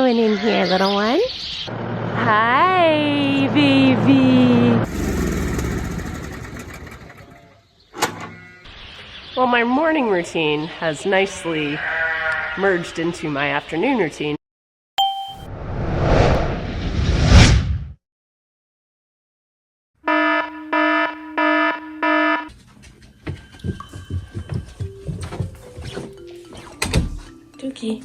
doing in here, little one? Hi, baby. Well, my morning routine has nicely merged into my afternoon routine. Dookie.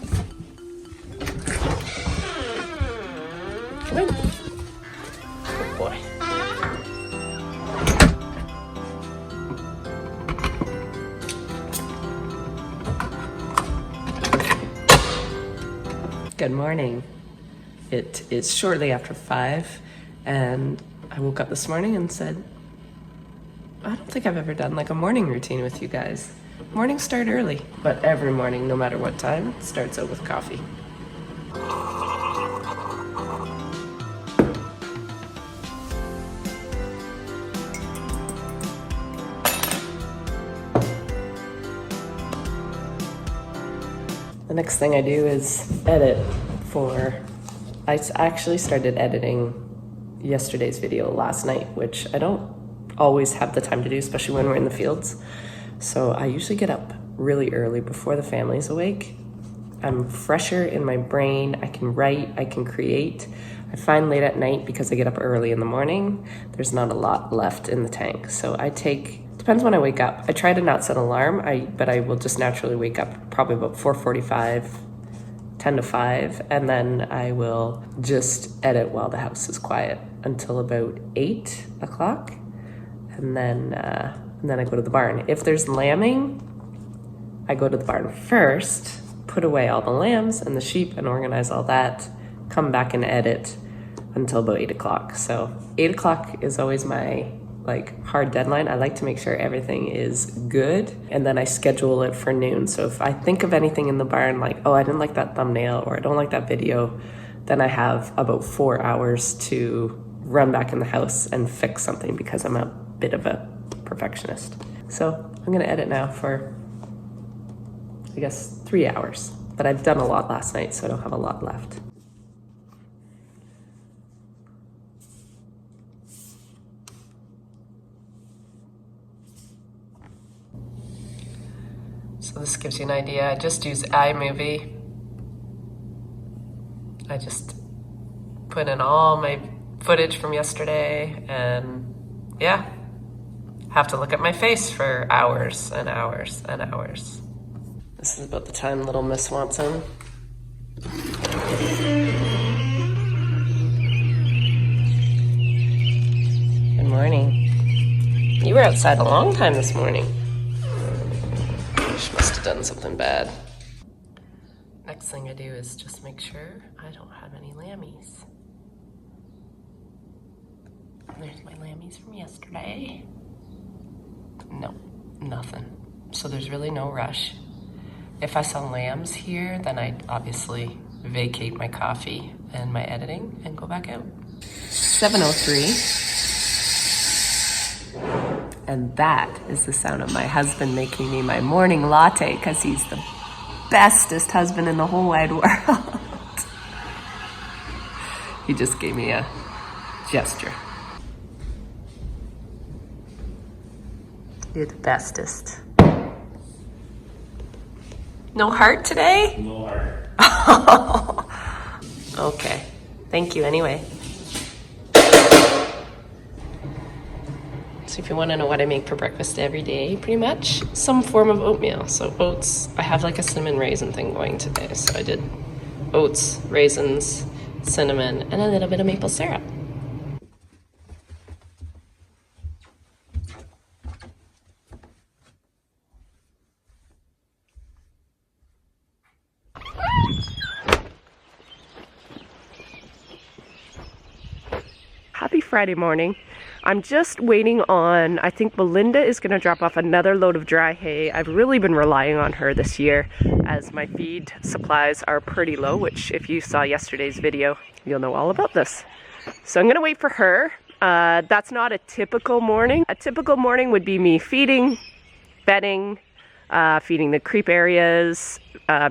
Come in. Good boy. Good morning. It is shortly after 5, and I woke up this morning and said, I don't think I've ever done like a morning routine with you guys. Mornings start early, but every morning, no matter what time, starts out with coffee. The next thing I do is edit I actually started editing yesterday's video last night, which I don't always have the time to do, especially when we're in the fields. So I usually get up really early before the family's awake. I'm fresher in my brain, I can write, I can create. I find late at night, because I get up early in the morning, there's not a lot left in the tank. So depends when I wake up. I try to not set an alarm, but I will just naturally wake up probably about 4:45, 10 to 5, and then I will just edit while the house is quiet until about 8 o'clock. And then I go to the barn. If there's lambing, I go to the barn first, put away all the lambs and the sheep and organize all that, come back and edit until about 8 o'clock. So 8 o'clock is always my hard deadline. I like to make sure everything is good, and then I schedule it for noon. So if I think of anything in the barn, like, oh, I didn't like that thumbnail or I don't like that video, then I have about 4 hours to run back in the house and fix something, because I'm a bit of a perfectionist. So I'm gonna edit now for, I guess, 3 hours, but I've done a lot last night, so I don't have a lot left. So this gives you an idea. I just use iMovie. I just put in all my footage from yesterday, and yeah, have to look at my face for hours and hours and hours. This is about the time little Miss wants in. Good morning. You were outside a long time this morning. She must have done something bad. Next thing I do is just make sure I don't have any lammies. There's my lammies from yesterday. No, nothing. So there's really no rush. If I saw lambs here, then I'd obviously vacate my coffee and my editing and go back out. 7:03. And that is the sound of my husband making me my morning latte, because he's the bestest husband in the whole wide world. He just gave me a gesture. You're the bestest. No heart today? No heart. Okay. Thank you anyway. So if you want to know what I make for breakfast every day, pretty much some form of oatmeal. So oats, I have like a cinnamon raisin thing going today. So I did oats, raisins, cinnamon, and a little bit of maple syrup. Happy Friday morning. I'm just waiting on, I think Belinda is going to drop off another load of dry hay. I've really been relying on her this year, as my feed supplies are pretty low, which if you saw yesterday's video, you'll know all about this. So I'm going to wait for her. That's not a typical morning. A typical morning would be me feeding, bedding, feeding the creep areas,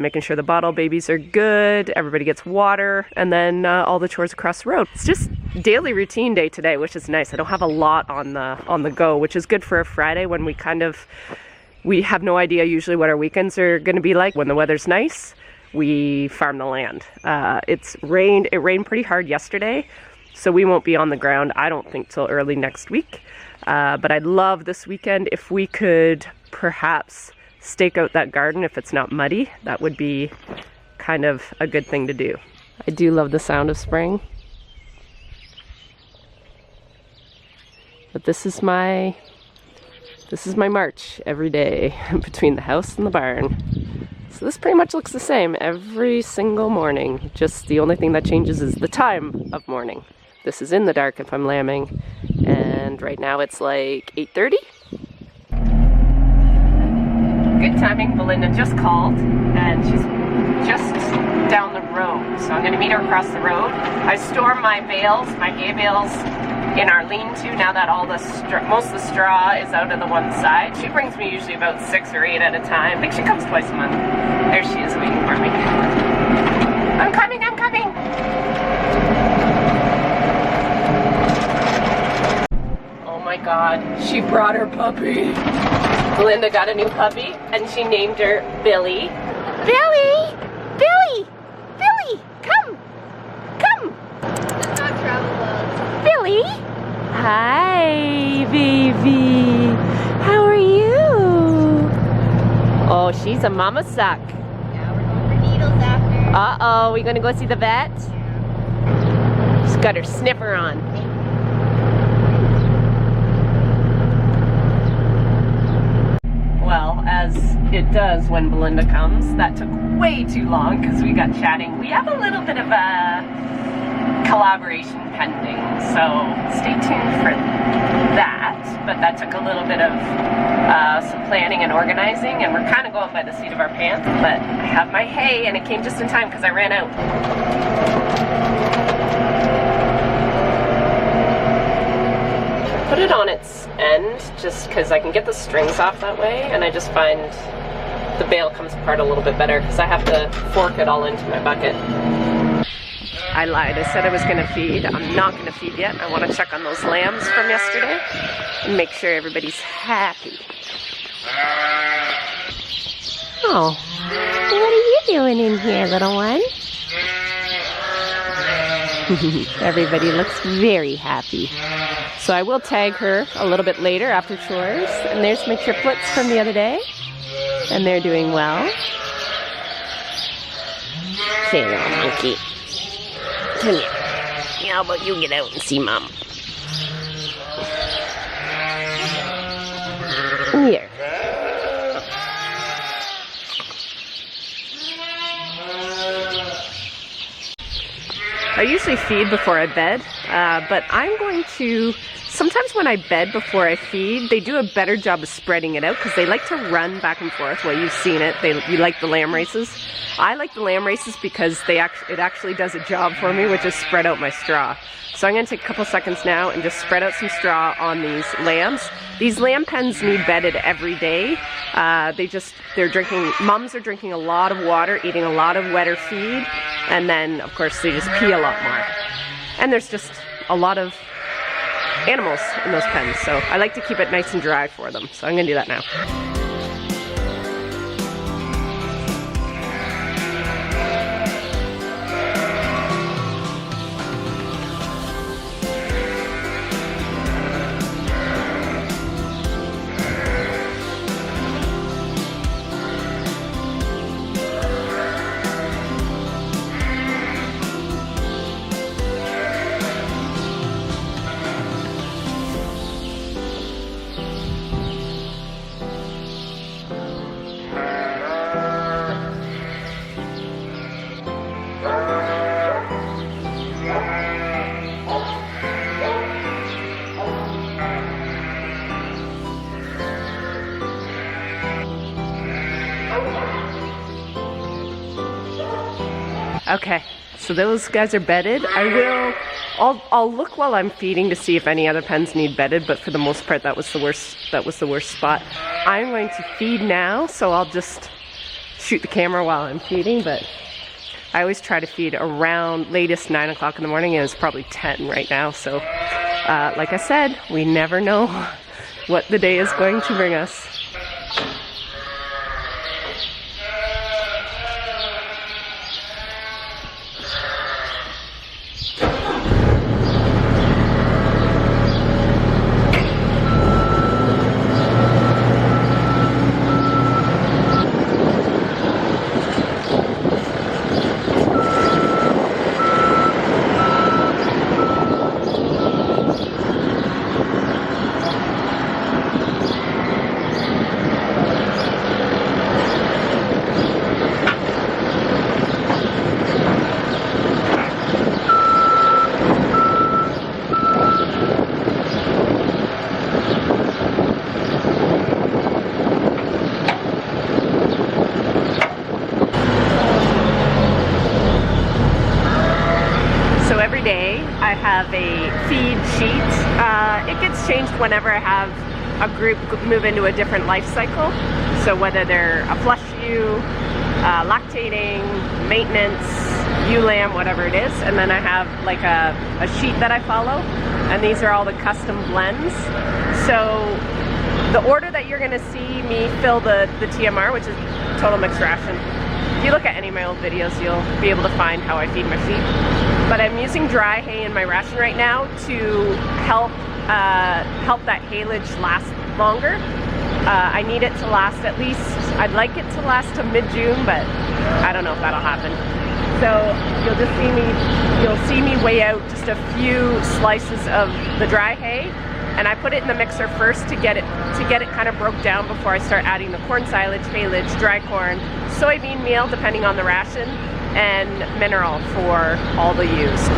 making sure the bottle babies are good, everybody gets water, and then all the chores across the road. It's just daily routine day today, which is nice. I don't have a lot on the go, which is good for a Friday when we have no idea usually what our weekends are going to be like. When the weather's nice, we farm the land. It rained pretty hard yesterday, so we won't be on the ground, I don't think, till early next week. But I'd love this weekend if we could perhaps stake out that garden if it's not muddy. That would be kind of a good thing to do. I do love the sound of spring. But this is my march every day between the house and the barn. So this pretty much looks the same every single morning. Just the only thing that changes is the time of morning. This is in the dark if I'm lambing, and right now it's like 8:30. Good timing, Belinda just called, and she's just down the road, so I'm going to meet her across the road. I store my bales, my hay bales, in our lean-to now that most of the straw is out of the one side. She brings me usually about 6 or 8 at a time. I think she comes twice a month. There she is waiting for me. I'm coming, I'm coming! Oh my God, she brought her puppy. Belinda got a new puppy and she named her Billy. Billy! Billy! Billy! Come! Come! Does not travel well. Billy! Hi, baby! How are you? Oh, she's a mama suck. Yeah, we're going for needles after. Uh-oh, we gonna go see the vet? She's got her sniffer on. Well, as it does when Belinda comes, that took way too long because we got chatting. We have a little bit of a collaboration pending, so stay tuned for that. But that took a little bit of some planning and organizing, and we're kind of going by the seat of our pants. But I have my hay, and it came just in time because I ran out. Put it on its end just because I can get the strings off that way, and I just find the bale comes apart a little bit better because I have to fork it all into my bucket. I lied. I said I was going to feed. I'm not going to feed yet. I want to check on those lambs from yesterday and make sure everybody's happy. Oh, what are you doing in here, little one? Everybody looks very happy. So I will tag her a little bit later after chores. And there's my triplets from the other day. And they're doing well. Say little monkey. Come here. How about you get out and see Mom? Here. I usually feed before I bed, but I'm going to, sometimes when I bed before I feed, they do a better job of spreading it out because they like to run back and forth. Well, you've seen it. You like the lamb races. I like the lamb races because it actually does a job for me, which is spread out my straw. So I'm going to take a couple seconds now and just spread out some straw on these lambs. These lamb pens need bedded every day. Mums are drinking a lot of water, eating a lot of wetter feed, and then of course they just pee a lot more. And there's just a lot of animals in those pens, so I like to keep it nice and dry for them. So I'm going to do that now. Okay, so those guys are bedded. I will I'll look while I'm feeding to see if any other pens need bedded, but for the most part that was the worst spot. I'm going to feed now, so I'll just shoot the camera while I'm feeding, but I always try to feed around latest 9 o'clock in the morning, and it's probably 10 right now, so like I said, we never know what the day is going to bring us. I have a feed sheet. It gets changed whenever I have a group move into a different life cycle. So whether they're a flush ewe, lactating, maintenance, ewe lamb, whatever it is. And then I have like a sheet that I follow. And these are all the custom blends. So the order that you're gonna see me fill the TMR, which is total mixed ration. If you look at any of my old videos, you'll be able to find how I feed my sheep. But I'm using dry hay in my ration right now to help that haylage last longer. I need it to last at least, I'd like it to last to mid-June, but I don't know if that'll happen. So you'll see me weigh out just a few slices of the dry hay, and I put it in the mixer first to get it kind of broke down before I start adding the corn silage, haylage, dry corn, soybean meal depending on the ration, and mineral for all the ewes.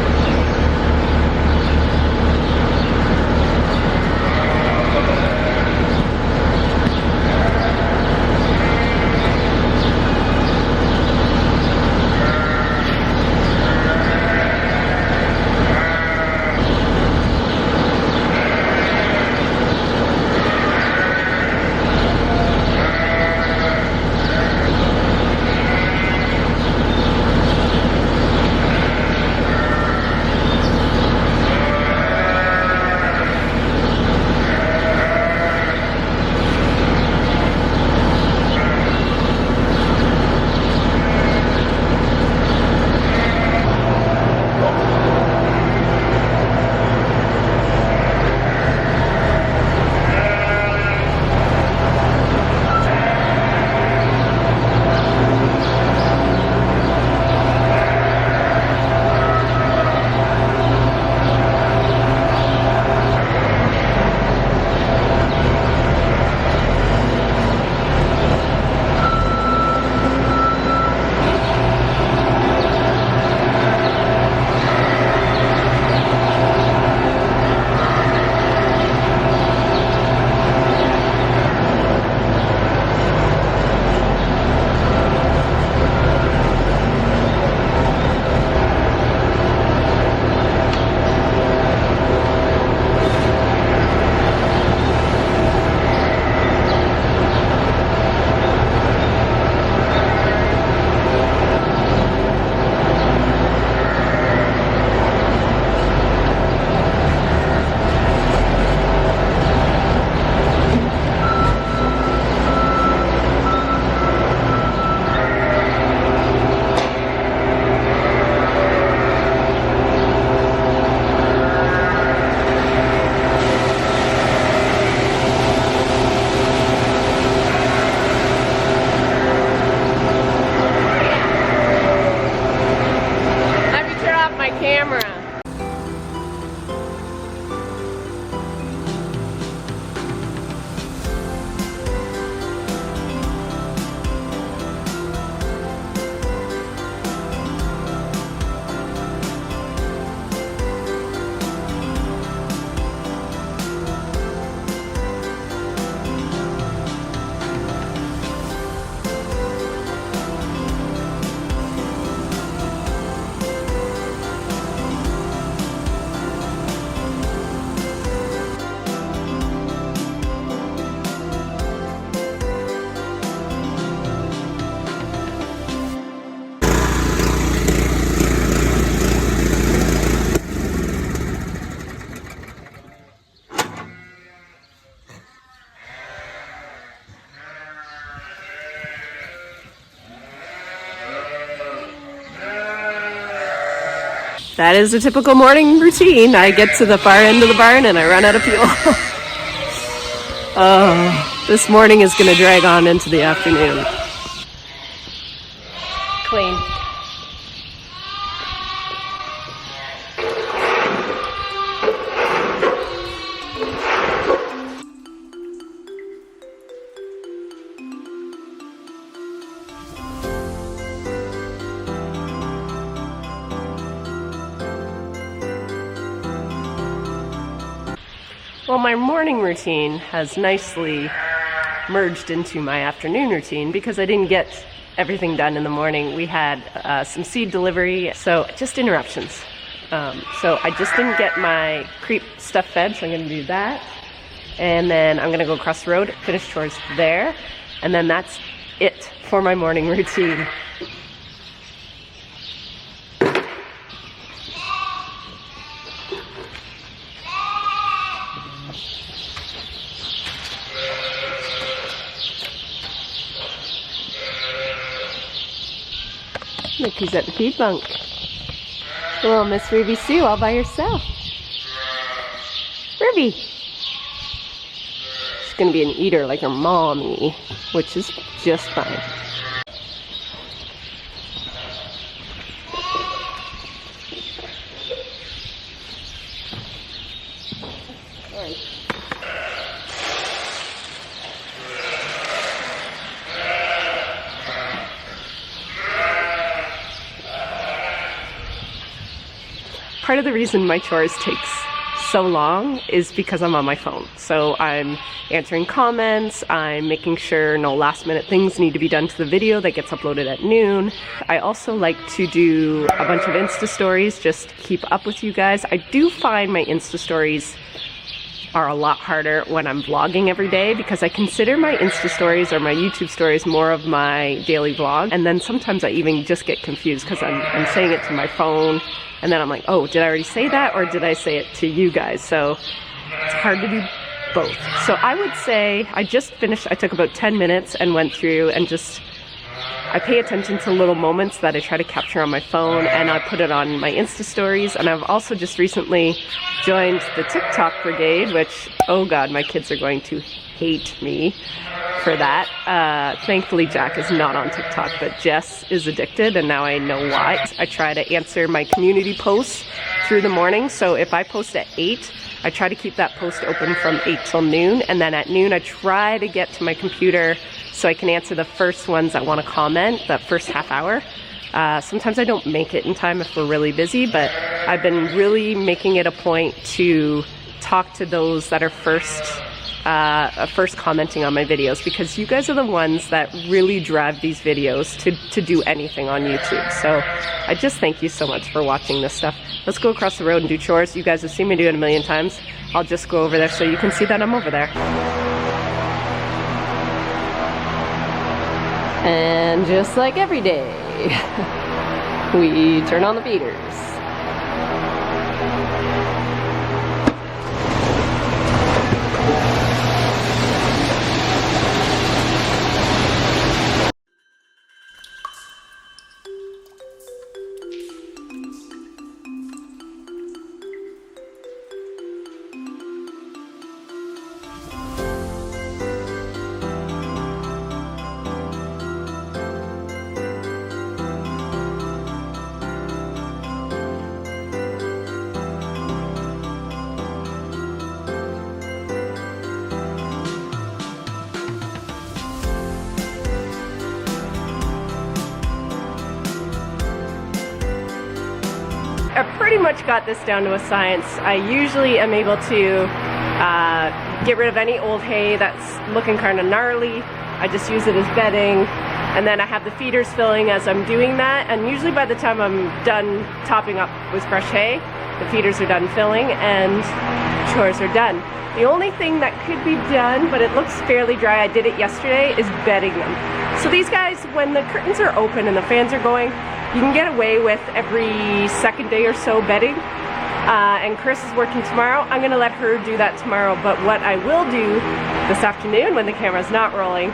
that is a typical morning routine. I get to the far end of the barn and I run out of fuel. Oh, this morning is going to drag on into the afternoon. Clean. Well, my morning routine has nicely merged into my afternoon routine because I didn't get everything done in the morning. We had some seed delivery, so just interruptions. So I just didn't get my creep stuff fed, so I'm gonna do that. And then I'm gonna go across the road, finish chores there, and then that's it for my morning routine. Look who's at the feed bunk. Little Miss Ruby Sue all by herself. Ruby! She's gonna be an eater like her mommy, which is just fine. Sorry. Part of the reason my chores takes so long is because I'm on my phone. So I'm answering comments, I'm making sure no last minute things need to be done to the video that gets uploaded at noon. I also like to do a bunch of Insta stories just to keep up with you guys. I do find my Insta stories are a lot harder when I'm vlogging every day because I consider my Insta stories or my YouTube stories more of my daily vlog. And then sometimes I even just get confused because I'm saying it to my phone and then I'm like, oh, did I already say that or did I say it to you guys? So it's hard to do both. So I would say I just finished, I took about 10 minutes and went through and just, I pay attention to little moments that I try to capture on my phone and I put it on my Insta stories. And I've also just recently joined the TikTok brigade, which, oh God, my kids are going to hate me for that. Thankfully Jack is not on TikTok, but Jess is addicted and now I know why. I try to answer my community posts through the morning. So if I post at 8, I try to keep that post open from 8 till noon. And then at noon, I try to get to my computer so I can answer the first ones that want to comment, that first half hour. Sometimes I don't make it in time if we're really busy, but I've been really making it a point to talk to those that are first commenting on my videos because you guys are the ones that really drive these videos to do anything on YouTube. So I just thank you so much for watching this stuff. Let's go across the road and do chores. You guys have seen me do it a million times. I'll just go over there so you can see that I'm over there. And just like every day, we turn on the feeders. I pretty much got this down to a science. I usually am able to get rid of any old hay that's looking kind of gnarly. I just use it as bedding, and then I have the feeders filling as I'm doing that, and usually by the time I'm done topping up with fresh hay, the feeders are done filling and chores are done. The only thing that could be done, but it looks fairly dry, I did it yesterday, is bedding them. So these guys, when the curtains are open and the fans are going, you can get away with every second day or so bedding. And Chris is working tomorrow. I'm gonna let her do that tomorrow, but what I will do this afternoon when the camera's not rolling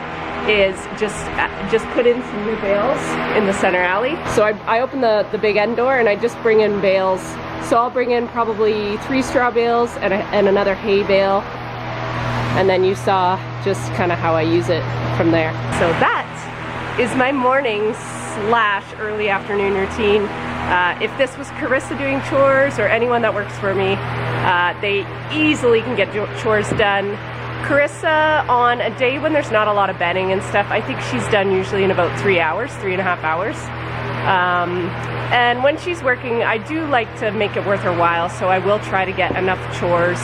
is just put in some new bales in the center alley. So I open the big end door and I just bring in bales. So I'll bring in probably 3 straw bales and another hay bale. And then you saw just kind of how I use it from there. So that is my morning / early afternoon routine. If this was Carissa doing chores or anyone that works for me, they easily can get chores done. Carissa, on a day when there's not a lot of bedding and stuff, I think she's done usually in about 3 hours, 3.5 hours. And when she's working, I do like to make it worth her while, so I will try to get enough chores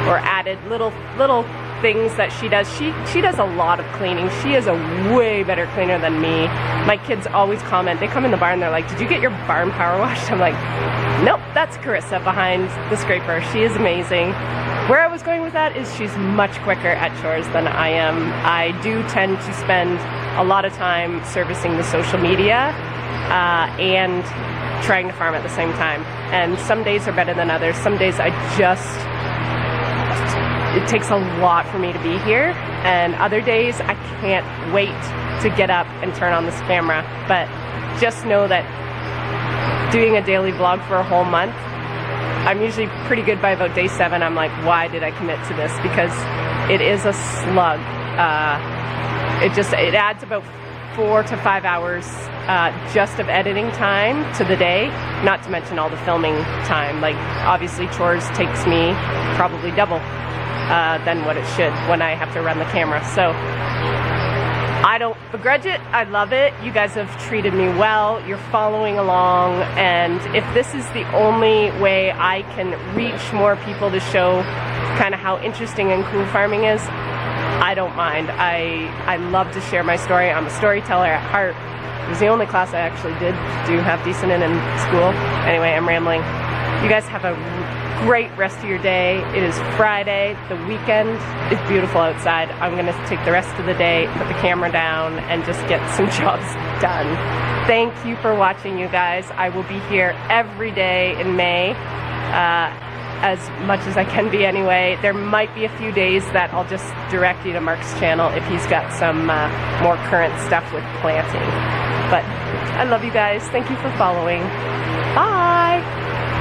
or added little things that she does. She does a lot of cleaning. She is a way better cleaner than me. My kids always comment, they come in the barn, they're like, did you get your barn power washed? I'm like, nope, that's Carissa behind the scraper. She is amazing. Where I was going with that is she's much quicker at chores than I am. I do tend to spend a lot of time servicing the social media and trying to farm at the same time. And some days are better than others. Some days it takes a lot for me to be here, and other days I can't wait to get up and turn on this camera. But just know that doing a daily vlog for a whole month, I'm usually pretty good by about day 7. I'm like, why did I commit to this? Because it is a slug. It adds about 4 to 5 hours just of editing time to the day, not to mention all the filming time. Like, obviously chores takes me probably double than what it should when I have to run the camera. So I don't begrudge it. I love it. You guys have treated me well. You're following along, and if this is the only way I can reach more people to show kind of how interesting and cool farming is, I don't mind. I love to share my story. I'm a storyteller at heart. It was the only class I actually did do half decent in school. Anyway, I'm rambling. You guys have a great rest of your day. It is Friday, the weekend. It's beautiful outside. I'm gonna take the rest of the day, put the camera down, and just get some jobs done. Thank you for watching, you guys. I will be here every day in May, as much as I can be anyway. There might be a few days that I'll just direct you to Mark's channel if he's got some more current stuff with planting. But I love you guys. Thank you for following. Bye.